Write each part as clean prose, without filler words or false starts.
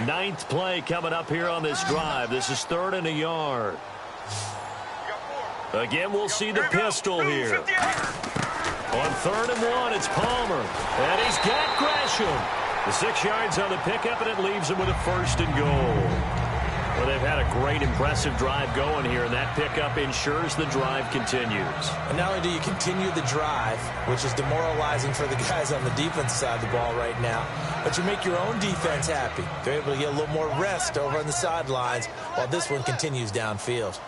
Ninth play coming up here on this drive. This is 3rd and a yard. Again, we'll see the pistol here. On 3rd and 1, it's Palmer. And he's got Gresham. The 6 yards on the pickup, and it leaves him with a 1st and goal. Well, they've had a great, impressive drive going here, and that pickup ensures the drive continues. And not only do you continue the drive, which is demoralizing for the guys on the defense side of the ball right now, but you make your own defense happy. They're able to get a little more rest over on the sidelines while this one continues downfield.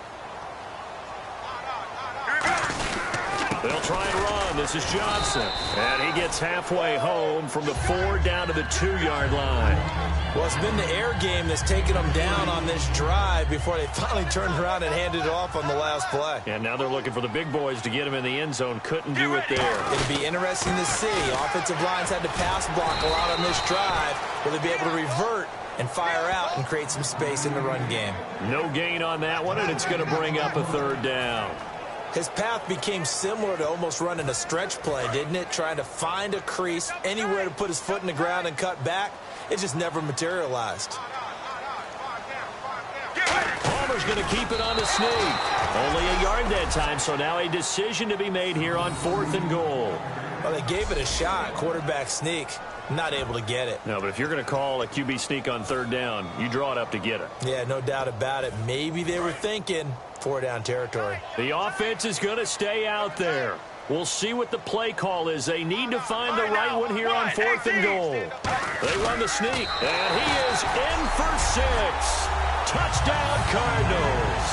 They'll try and run. This is Johnson. And he gets halfway home from the 4 down to the 2-yard line. Well, it's been the air game that's taken them down on this drive before they finally turned around and handed it off on the last play. And now they're looking for the big boys to get him in the end zone. Couldn't do it there. It'll be interesting to see. Offensive lines had to pass block a lot on this drive. Will they be able to revert and fire out and create some space in the run game? No gain on that one, and it's going to bring up a 3rd down. His path became similar to almost running a stretch play, didn't it? Trying to find a crease, anywhere to put his foot in the ground and cut back. It just never materialized. Palmer's going to keep it on the sneak. Only a yard that time, so now a decision to be made here on 4th and goal. Well, they gave it a shot, quarterback sneak. Not able to get it. No, but if you're going to call a QB sneak on 3rd down, you draw it up to get it. Yeah, no doubt about it. Maybe they were thinking 4-down territory. The offense is going to stay out there. We'll see what the play call is. They need to find the right one here on 4th and goal. They run the sneak, and he is in for 6. Touchdown, Cardinals.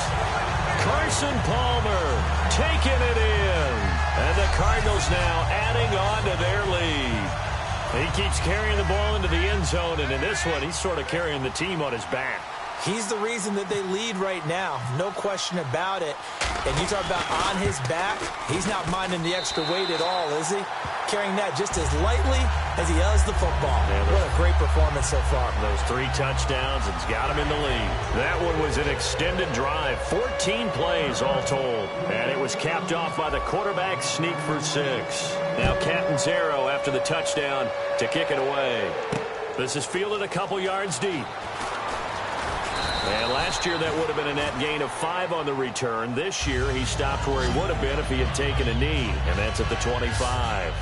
Carson Palmer taking it in. And the Cardinals now adding on to their lead. He keeps carrying the ball into the end zone, and in this one, he's sort of carrying the team on his back. He's the reason that they lead right now. No question about it. And you talk about on his back, he's not minding the extra weight at all, is he? Carrying that just as lightly as he does the football. Yeah, what a great performance so far. Those 3 touchdowns, it's got him in the lead. That one was an extended drive. 14 plays all told. And it was capped off by the quarterback sneak for 6. Now Catanzaro after the touchdown to kick it away. This is fielded a couple yards deep. And last year, that would have been a net gain of 5 on the return. This year, he stopped where he would have been if he had taken a knee, and that's at the 25.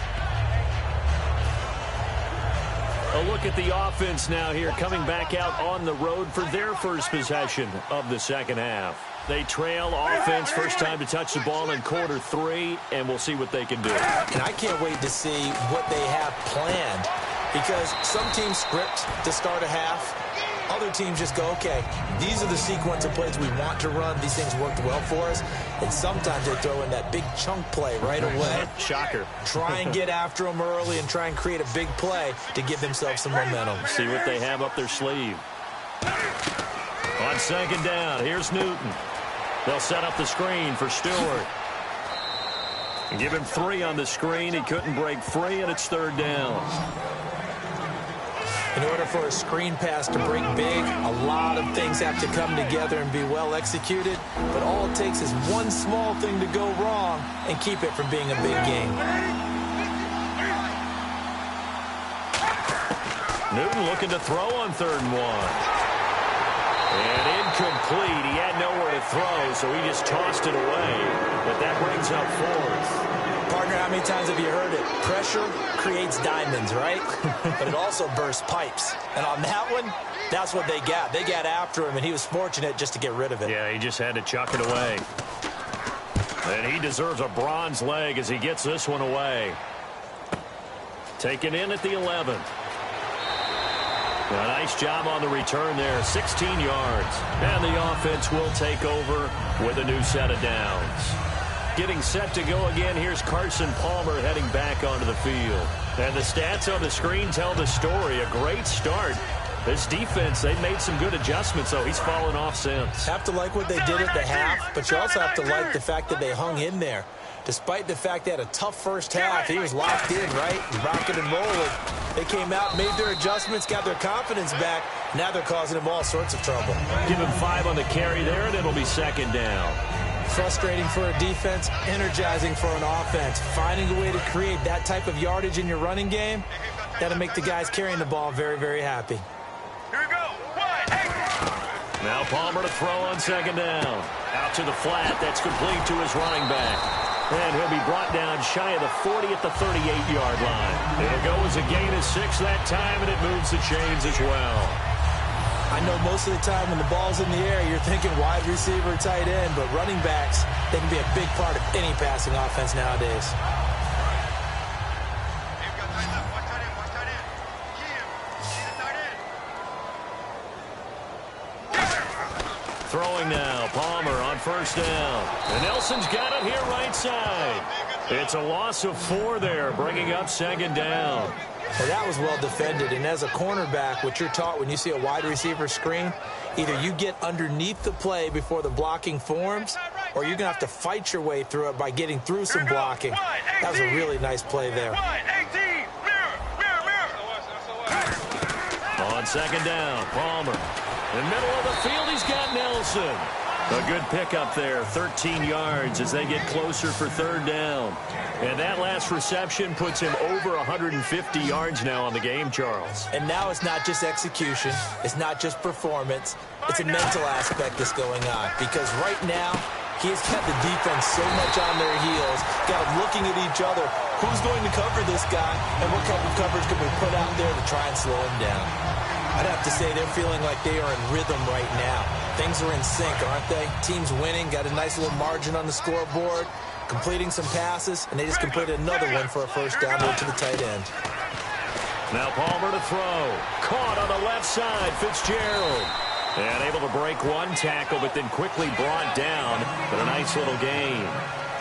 A look at the offense now here, coming back out on the road for their first possession of the second half. They trail offense, first time to touch the ball in quarter 3, and we'll see what they can do. And I can't wait to see what they have planned, because some teams script to start a half. Other teams just go, okay, these are the sequence of plays we want to run. These things worked well for us. And sometimes they throw in that big chunk play right away. Shocker. Try and get after them early and try and create a big play to give themselves some momentum. See what they have up their sleeve. On 2nd down, here's Newton. They'll set up the screen for Stewart. And give him 3 on the screen. He couldn't break free, and it's 3rd down. In order for a screen pass to break big, a lot of things have to come together and be well executed. But all it takes is one small thing to go wrong and keep it from being a big game. Newton looking to throw on 3rd and 1. And incomplete. He had nowhere to throw, so he just tossed it away. But that brings up 4th. Partner, how many times have you heard it? Pressure creates diamonds, right? But it also bursts pipes. And on that one, that's what they got. They got after him, and he was fortunate just to get rid of it. Yeah, he just had to chuck it away. And he deserves a bronze leg as he gets this one away. Taken in at the 11th. A nice job on the return there, 16 yards. And the offense will take over with a new set of downs. Getting set to go again, here's Carson Palmer heading back onto the field. And the stats on the screen tell the story. A great start. This defense, they've made some good adjustments, though. He's fallen off since. Have to like what they did at the half, but you also have to like the fact that they hung in there. Despite the fact they had a tough first half, he was locked in, right? Rocking and rolling. They came out, made their adjustments, got their confidence back. Now they're causing him all sorts of trouble. Give him 5 on the carry there, and it'll be 2nd down. Frustrating for a defense, energizing for an offense. Finding a way to create that type of yardage in your running game, that'll make the guys carrying the ball very, very happy. Here we go. Now Palmer to throw on second down. Out to the flat. That's complete to his running back. And he'll be brought down shy of the 40 at the 38-yard line. It'll go as a gain of 6 that time, and it moves the chains as well. I know most of the time when the ball's in the air, you're thinking wide receiver, tight end, but running backs, they can be a big part of any passing offense nowadays. Throwing now, Palmer on first down. And Nelson's got it here right side. It's a loss of 4 there, bringing up second down. Well, that was well defended, and as a cornerback, what you're taught when you see a wide receiver screen, either you get underneath the play before the blocking forms, or you're going to have to fight your way through it by getting through some blocking. That was a really nice play there. On second down, Palmer. In the middle of the field, he's got Nelson. A good pickup there, 13 yards as they get closer for third down. And that last reception puts him over 150 yards now on the game, Charles. And now it's not just execution. It's not just performance. It's a mental aspect that's going on. Because right now, he has kept the defense so much on their heels, got them looking at each other. Who's going to cover this guy, and what kind of coverage can we put out there to try and slow him down? I'd have to say they're feeling like they are in rhythm right now. Things are in sync, aren't they? Team's winning, got a nice little margin on the scoreboard, completing some passes, and they just completed another one for a first down to the tight end. Now Palmer to throw. Caught on the left side, Fitzgerald. And able to break one tackle, but then quickly brought down. But a nice little gain.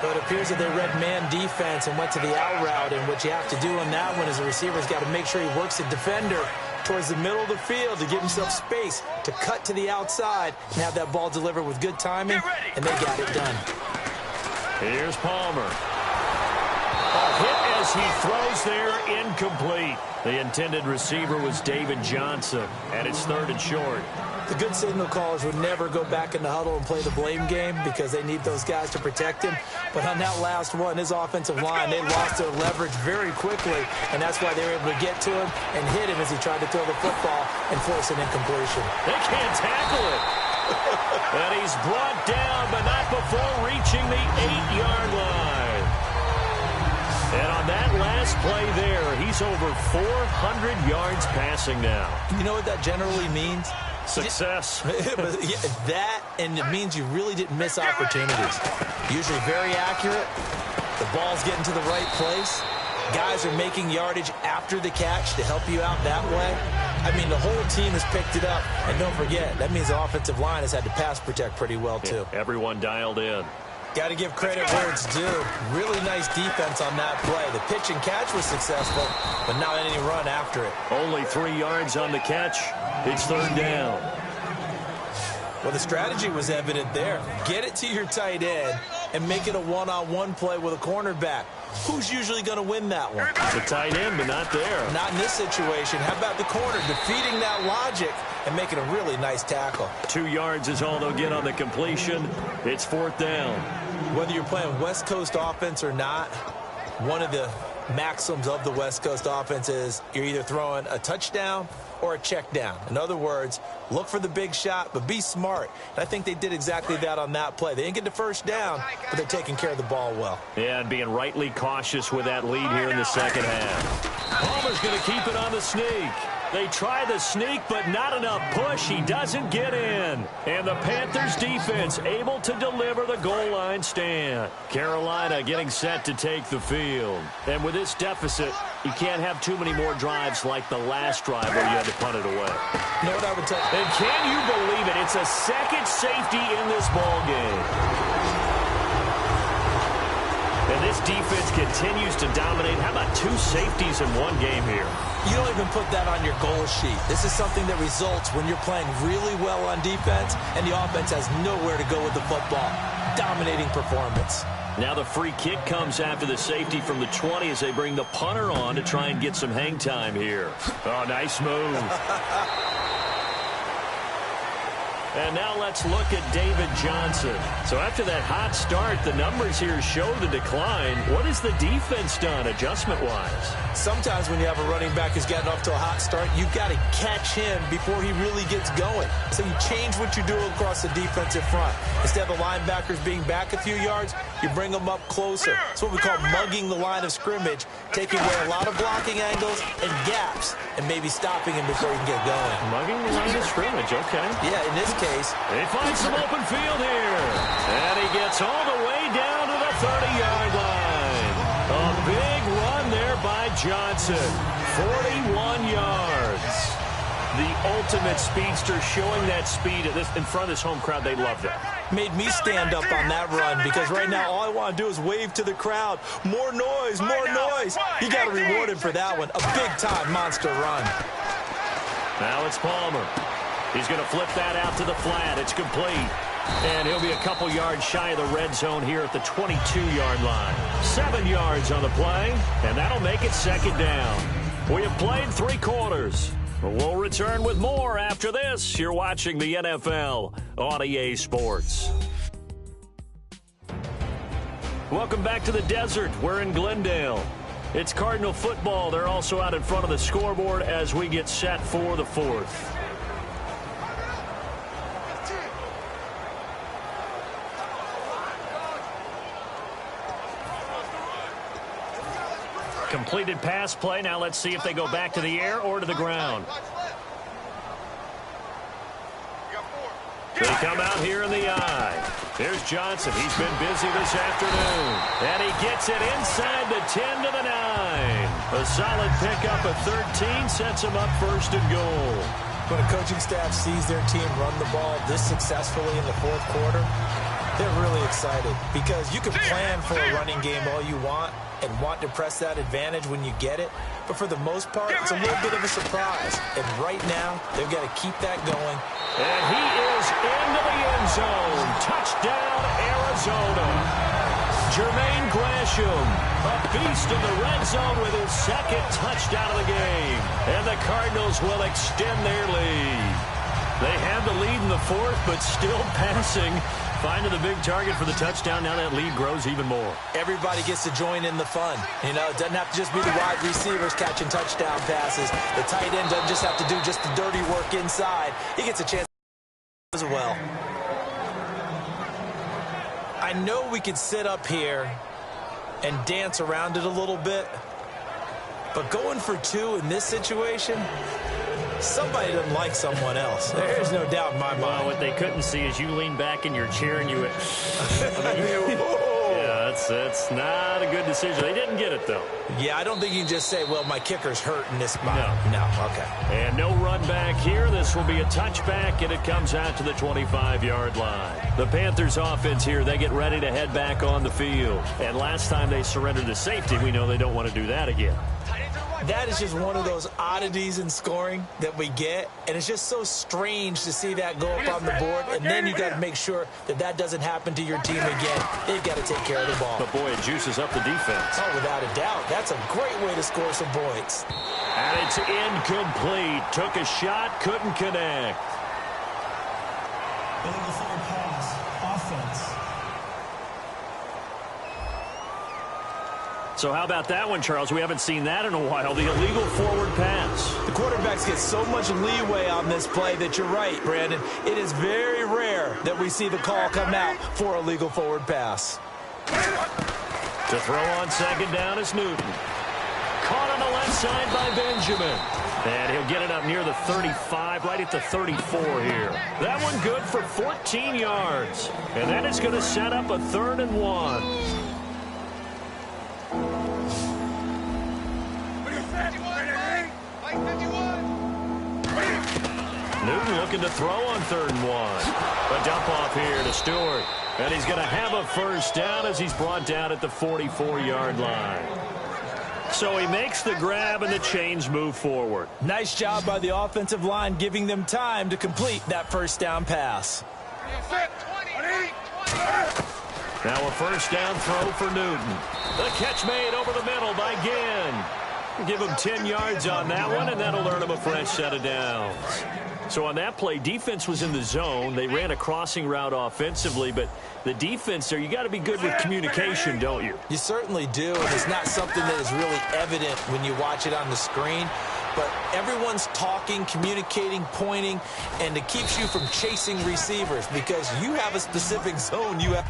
But it appears that they read man defense and went to the out route, and what you have to do on that one is the receiver's got to make sure he works the defender towards the middle of the field to give himself space to cut to the outside and have that ball delivered with good timing, and they got it done. Here's Palmer. A hit as he throws there, incomplete. The intended receiver was David Johnson, and it's third and short. The good signal callers would never go back in the huddle and play the blame game because they need those guys to protect him. But on that last one, his offensive line, they lost their leverage very quickly, and that's why they were able to get to him and hit him as he tried to throw the football and force an incompletion. They can't tackle it. And he's brought down, but not before reaching the 8-yard line. And on that last play there, he's over 400 yards passing now. You know what that generally means? Success. That, and it means you really didn't miss opportunities. Usually very accurate. The ball's getting to the right place. Guys are making yardage after the catch to help you out that way. I mean, the whole team has picked it up. And don't forget, that means the offensive line has had to pass protect pretty well, too. Yeah, everyone dialed in. Got to give credit where it's due. Really nice defense on that play. The pitch and catch was successful, but not any run after it. Only 3 yards on the catch. It's third down. Well, the strategy was evident there. Get it to your tight end and make it a one-on-one play with a cornerback. Who's usually going to win that one? The tight end, but not there. Not in this situation. How about the corner defeating that logic and making a really nice tackle? 2 yards is all they'll get on the completion. It's fourth down. Whether you're playing West Coast offense or not, one of the maxims of the West Coast offense is you're either throwing a touchdown or a check down. In other words, look for the big shot, but be smart. And I think they did exactly that on that play. They didn't get the first down, but they're taking care of the ball well. Yeah, and being rightly cautious with that lead here in the second half. Palmer's going to keep it on the sneak. They try the sneak, but not enough push. He doesn't get in. And the Panthers defense able to deliver the goal line stand. Carolina getting set to take the field. And with this deficit, you can't have too many more drives like the last drive where you had to punt it away. You know what I would tell you? And can you believe it? It's a second safety in this ball game. And this defense continues to dominate. How about 2 safeties in one game here? You don't even put that on your goal sheet. This is something that results when you're playing really well on defense and the offense has nowhere to go with the football. Dominating performance. Now the free kick comes after the safety from the 20 as they bring the punter on to try and get some hang time here. Oh, nice move. And now let's look at David Johnson. So after that hot start, the numbers here show the decline. What has the defense done adjustment-wise? Sometimes when you have a running back who's gotten off to a hot start, you've got to catch him before he really gets going. So you change what you do across the defensive front. Instead of the linebackers being back a few yards, you bring them up closer. It's what we call mugging the line of scrimmage, taking away a lot of blocking angles and gaps, and maybe stopping him before he can get going. Mugging the line of scrimmage, okay. Yeah, in this case, they find some open field here. And he gets all the way down to the 30-yard line. A big run there by Johnson. 41 yards. The ultimate speedster, showing that speed in front of this home crowd. They love that. Made me stand up on that run because right now all I want to do is wave to the crowd. More noise, more noise. You got to reward him for that one. A big-time monster run. Now it's Palmer. He's going to flip that out to the flat. It's complete. And he'll be a couple yards shy of the red zone here at the 22-yard line. 7 yards on the play, and that'll make it second down. We have played 3 quarters. We'll return with more after this. You're watching the NFL on EA Sports. Welcome back to the desert. We're in Glendale. It's Cardinal football. They're also out in front of the scoreboard as we get set for the 4th. Completed pass play. Now let's see if they go back to the air or to the ground. They come out here in the eye. There's Johnson. He's been busy this afternoon. And he gets it inside the 10 to the 9. A solid pickup of 13 sets him up first and goal. When a coaching staff sees their team run the ball this successfully in the 4th quarter, they're really excited because you can plan for a running game all you want and want to press that advantage when you get it. But for the most part, it's a little bit of a surprise. And right now, they've got to keep that going. And he is into the end zone. Touchdown, Arizona. Jermaine Gresham, a beast in the red zone with his 2nd touchdown of the game. And the Cardinals will extend their lead. They had the lead in the 4th, but still passing. Finding the big target for the touchdown. Now that lead grows even more. Everybody gets to join in the fun. You know, it doesn't have to just be the wide receivers catching touchdown passes. The tight end doesn't just have to do just the dirty work inside. He gets a chance as well. I know we could sit up here and dance around it a little bit, but going for 2 in this situation, somebody doesn't like someone else. There's no doubt in my mind. Well, what they couldn't see is you lean back in your chair and you... yeah, that's not a good decision. They didn't get it, though. Yeah, I don't think you can just say, well, my kicker's hurt in this spot. No, okay. And no run back here. This will be a touchback, and it comes out to the 25-yard line. The Panthers offense here, they get ready to head back on the field. And last time they surrendered to safety, we know they don't want to do that again. That is just one of those oddities in scoring that we get, and it's just so strange to see that go up on the board, and then you got to make sure that that doesn't happen to your team again. They've got to take care of the ball. But, boy, it juices up the defense. Oh, without a doubt. That's a great way to score some points. And it's incomplete. Took a shot, couldn't connect. Illegal forward pass, offense. So how about that one, Charles? We haven't seen that in a while. The illegal forward pass. The quarterbacks get so much leeway on this play that you're right, Brandon. It is very rare that we see the call come out for a illegal forward pass. To throw on second down is Newton. Caught on the left side by Benjamin. And he'll get it up near the 35, right at the 34 here. That one good for 14 yards. And that is going to set up a 3rd and 1. Newton looking to throw on 3rd and 1. A dump off here to Stewart. And he's going to have a first down as he's brought down at the 44-yard line. So he makes the grab and the chains move forward. Nice job by the offensive line giving them time to complete that first down pass. Now a first down throw for Newton. The catch made over the middle by Ginn. Give him 10 yards on that one, and that'll earn him a fresh set of downs. So on that play, defense was in the zone. They ran a crossing route offensively, but the defense there, you got to be good with communication, don't you? You certainly do, and it's not something that is really evident when you watch it on the screen. But everyone's talking, communicating, pointing, and it keeps you from chasing receivers because you have a specific zone you have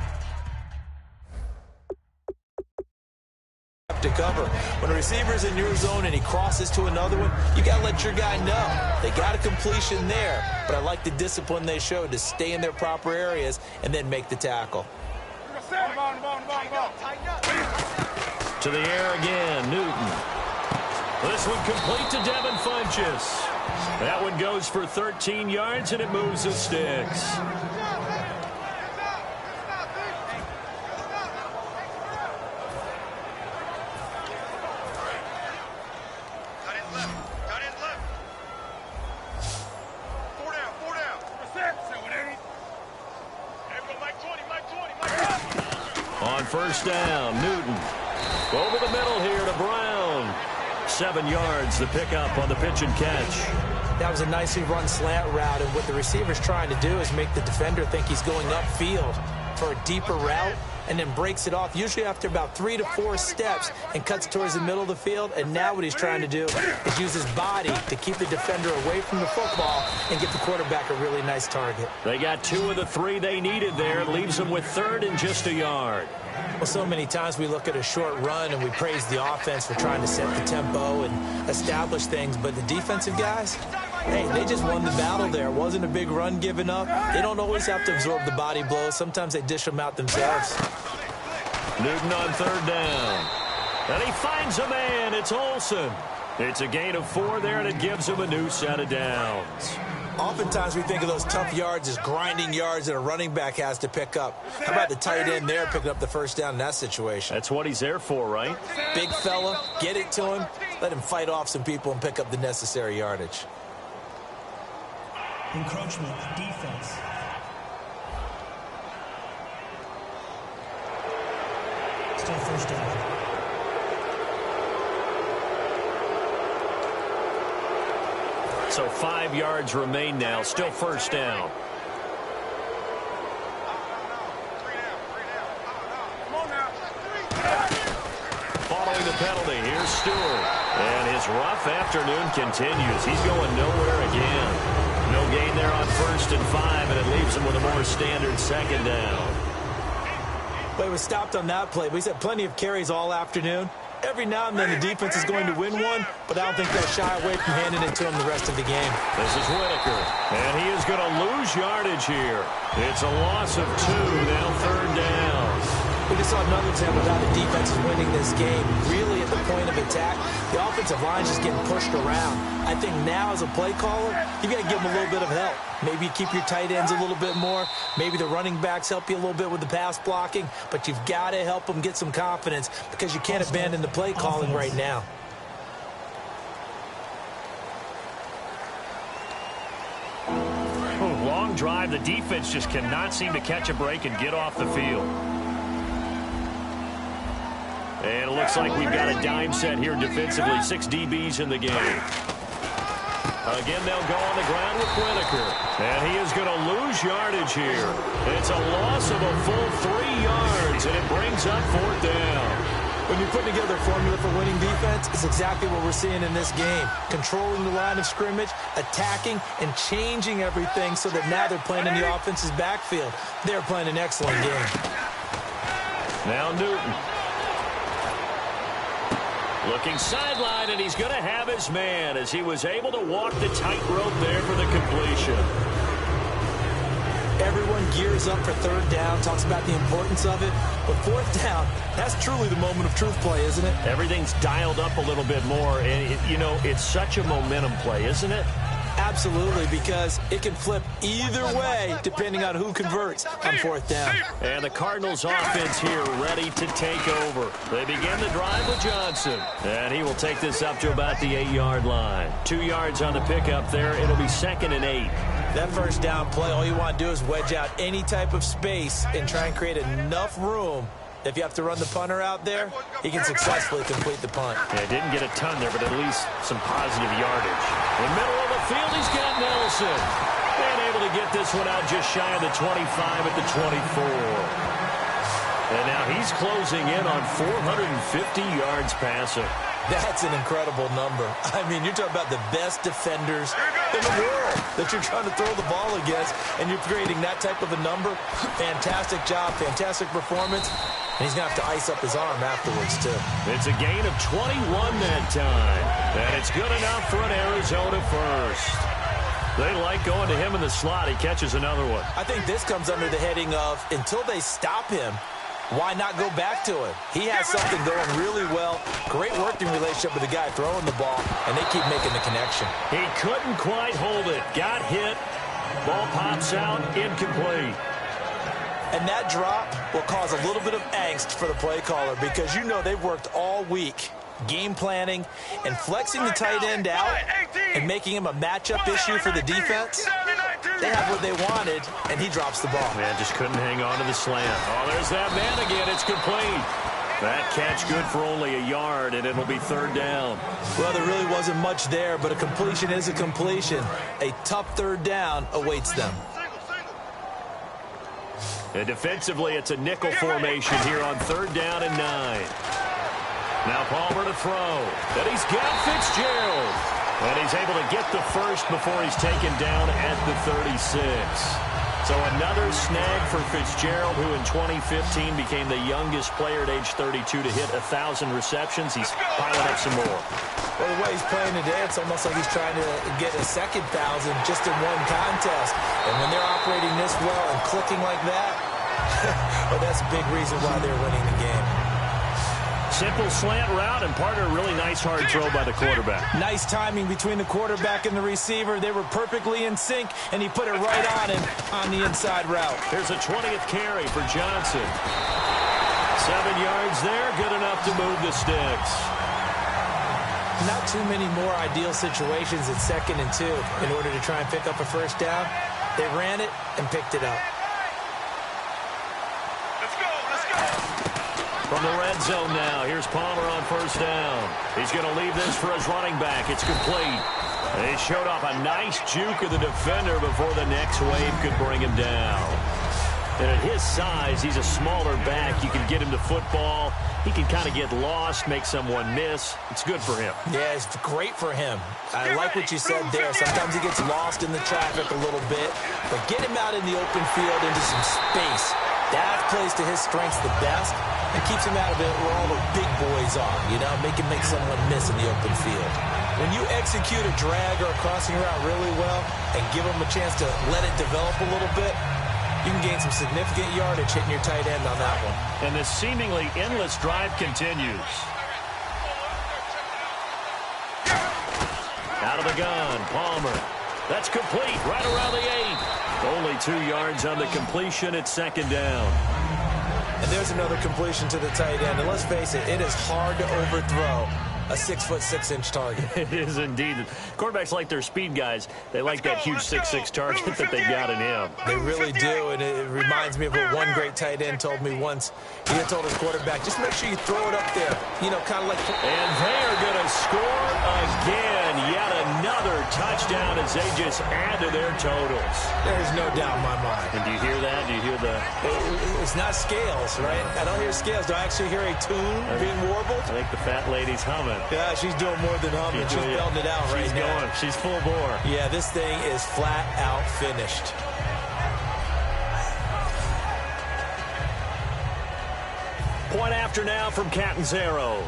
to cover. When a receiver's in your zone and he crosses to another one, you got to let your guy know. They got a completion there, but I like the discipline they showed to stay in their proper areas and then make the tackle. To the air again, Newton. This one complete to Devin Funchess. That one goes for 13 yards, and it moves the sticks. On first down, Newton. Over the middle here to Brown. 7 yards, the pickup on the pitch and catch. That was a nicely run slant route, and what the receiver's trying to do is make the defender think he's going upfield for a deeper route and then breaks it off, usually after about 3 to 4 steps, and cuts towards the middle of the field. And now what he's trying to do is use his body to keep the defender away from the football and get the quarterback a really nice target. They got 2 of the 3 they needed there. It leaves them with 3rd and just a yard. Well, so many times we look at a short run and we praise the offense for trying to set the tempo and establish things, but the defensive guys, hey, they just won the battle there. It wasn't a big run given up. They don't always have to absorb the body blows. Sometimes they dish them out themselves. Newton on 3rd down. And he finds a man. It's Olsen. It's a gain of 4 there, and it gives him a new set of downs. Oftentimes we think of those tough yards as grinding yards that a running back has to pick up. How about the tight end there picking up the first down in that situation? That's what he's there for, right? Big fella, get it to him, let him fight off some people and pick up the necessary yardage. Encroachment, defense. Still first down. So 5 yards remain now. Still first down. Following the penalty, here's Stewart. And his rough afternoon continues. He's going nowhere again. No gain there on 1st and 5, and it leaves him with a more standard 2nd down. Well, he was stopped on that play, but he's had plenty of carries all afternoon. Every now and then the defense is going to win one, but I don't think they'll shy away from handing it to him the rest of the game. This is Whitaker, and he is going to lose yardage here. It's a loss of 2, now 3rd down. We just saw another example of how the defense is winning this game. Really at the point of attack, the offensive line is just getting pushed around. I think now as a play caller, you've got to give them a little bit of help. Maybe you keep your tight ends a little bit more. Maybe the running backs help you a little bit with the pass blocking. But you've got to help them get some confidence because you can't abandon the play calling right now. Long drive. The defense just cannot seem to catch a break and get off the field. And it looks like we've got a dime set here defensively. 6 DBs in the game. Again, they'll go on the ground with Whitaker. And he is going to lose yardage here. It's a loss of a full 3 yards, and it brings up 4th down. When you put together a formula for winning defense, it's exactly what we're seeing in this game. Controlling the line of scrimmage, attacking, and changing everything so that now they're playing in the offense's backfield. They're playing an excellent game. Now Newton. Looking sideline, and he's going to have his man as he was able to walk the tightrope there for the completion. Everyone gears up for 3rd down, talks about the importance of it. But 4th down, that's truly the moment of truth play, isn't it? Everything's dialed up a little bit more, and, it's such a momentum play, isn't it? Absolutely, because it can flip either way depending on who converts on 4th down. And the Cardinals offense here ready to take over. They begin the drive with Johnson. And he will take this up to about the 8-yard line. 2 yards on the pickup there. It'll be 2nd and 8. That first down play, all you want to do is wedge out any type of space and try and create enough room If you have to run the punter out there, he can successfully complete the punt. Yeah, didn't get a ton there, but at least some positive yardage. In the middle of the field, he's got Nelson. And able to get this one out just shy of the 25 at the 24. And now he's closing in on 450 yards passing. That's an incredible number. I mean, you're talking about the best defenders in the world that you're trying to throw the ball against, and you're creating that type of a number. Fantastic job, fantastic performance, and he's going to have to ice up his arm afterwards, too. It's a gain of 21 that time, and it's good enough for an Arizona first. They like going to him in the slot. He catches another one. I think this comes under the heading of, until they stop him, why not go back to him? He has something going really well. Great working relationship with the guy throwing the ball, and they keep making the connection. He couldn't quite hold it. Got hit. Ball pops out. Incomplete. And that drop will cause a little bit of angst for the play caller because you know they've worked all week game planning and flexing the tight end out and making him a matchup issue for the defense. They have what they wanted, and he drops the ball. Man, just couldn't hang on to the slant. Oh, there's that man again. It's complete. That catch good for only a yard, and it'll be third down. Well, there really wasn't much there, but a completion is a completion. A tough third down awaits them. And defensively, it's a nickel formation here on third down and 9. Now Palmer to throw. And he's got Fitzgerald. And he's able to get the first before he's taken down at the 36. So another snag for Fitzgerald, who in 2015 became the youngest player at age 32 to hit 1,000 receptions. He's piling up some more. Well, the way he's playing today, it's almost like he's trying to get a second 1,000 just in one contest. And when they're operating this well and clicking like that, well, that's a big reason why they're winning the game. Simple slant route, and partner, really nice hard throw by the quarterback. Nice timing between the quarterback and the receiver. They were perfectly in sync, and he put it right on him on the inside route. Here's a 20th carry for Johnson. 7 yards there, good enough to move the sticks. Not too many more ideal situations at 2nd and 2 in order to try and pick up a first down. They ran it and picked it up. From the red zone now, here's Palmer on first down. He's going to leave this for his running back. It's complete. They showed off a nice juke of the defender before the next wave could bring him down. And at his size, he's a smaller back. You can get him to football. He can kind of get lost, make someone miss. It's good for him. Yeah, it's great for him. I like what you said there. Sometimes he gets lost in the traffic a little bit, but get him out in the open field into some space. That plays to his strengths the best and keeps him out of it where all the big boys are, you know, make someone miss in the open field. When you execute a drag or a crossing route really well and give him a chance to let it develop a little bit, you can gain some significant yardage hitting your tight end on that one. And this seemingly endless drive continues. Out of the gun, Palmer. That's complete right around the 8. Only 2 yards on the completion at 2nd down. And there's another completion to the tight end. And let's face it, it is hard to overthrow a 6'6" target. It is indeed. Quarterbacks like their speed guys. They like that huge 6'6" target that they got in him. They really do, and it reminds me of what one great tight end told me once. He had told his quarterback, just make sure you throw it up there. You know, kind of like... And they are going to score again. Yet another touchdown as they just add to their totals. There's no doubt in my mind. And do you hear that? Do you hear the... It's not scales, right? I don't hear scales. Do I actually hear a tune being warbled? I think the fat lady's humming. Yeah, she's doing more than humming. She's belting it out right now. She's going. She's full bore. Yeah, this thing is flat out finished. Point after now from Catanzaro.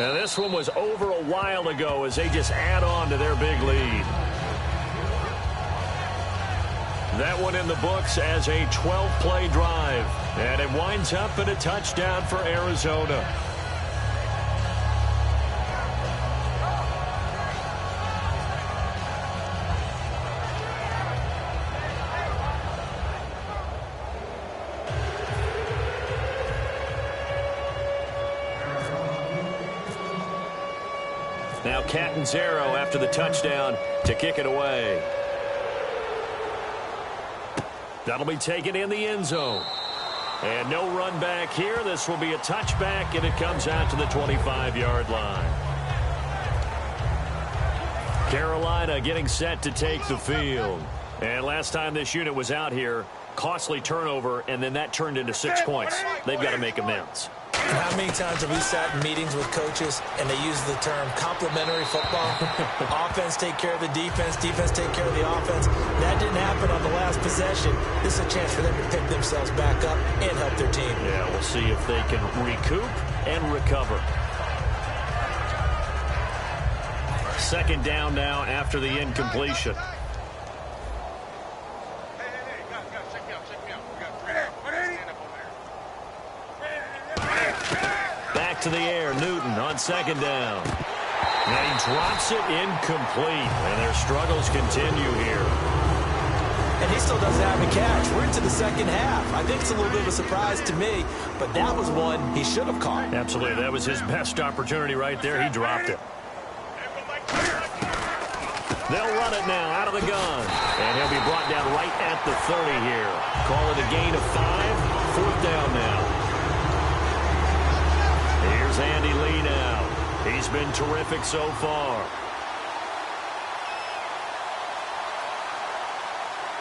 Now this one was over a while ago as they just add on to their big lead. That one in the books as a 12-play drive. And it winds up in a touchdown for Arizona. Now Catanzaro after the touchdown to kick it away. That'll be taken in the end zone. And no run back here. This will be a touchback, and it comes out to the 25-yard line. Carolina getting set to take the field. And last time this unit was out here, costly turnover, and then that turned into 6 points. They've got to make amends. And how many times have we sat in meetings with coaches and they use the term complementary football? Offense take care of the defense, defense take care of the offense. That didn't happen on the last possession. This is a chance for them to pick themselves back up and help their team. Yeah, we'll see if they can recoup and recover. Second down now after the incompletion. Back to the air, Newton on second down. And he drops it incomplete, and their struggles continue here. And he still doesn't have a catch. We're into the second half. I think it's a little bit of a surprise to me, but that was one he should have caught. Absolutely, that was his best opportunity right there. He dropped it. They'll run it now out of the gun. And he'll be brought down right at the 30 here. Call it a gain of 5. Fourth down now. Here's Andy Lee now. He's been terrific so far.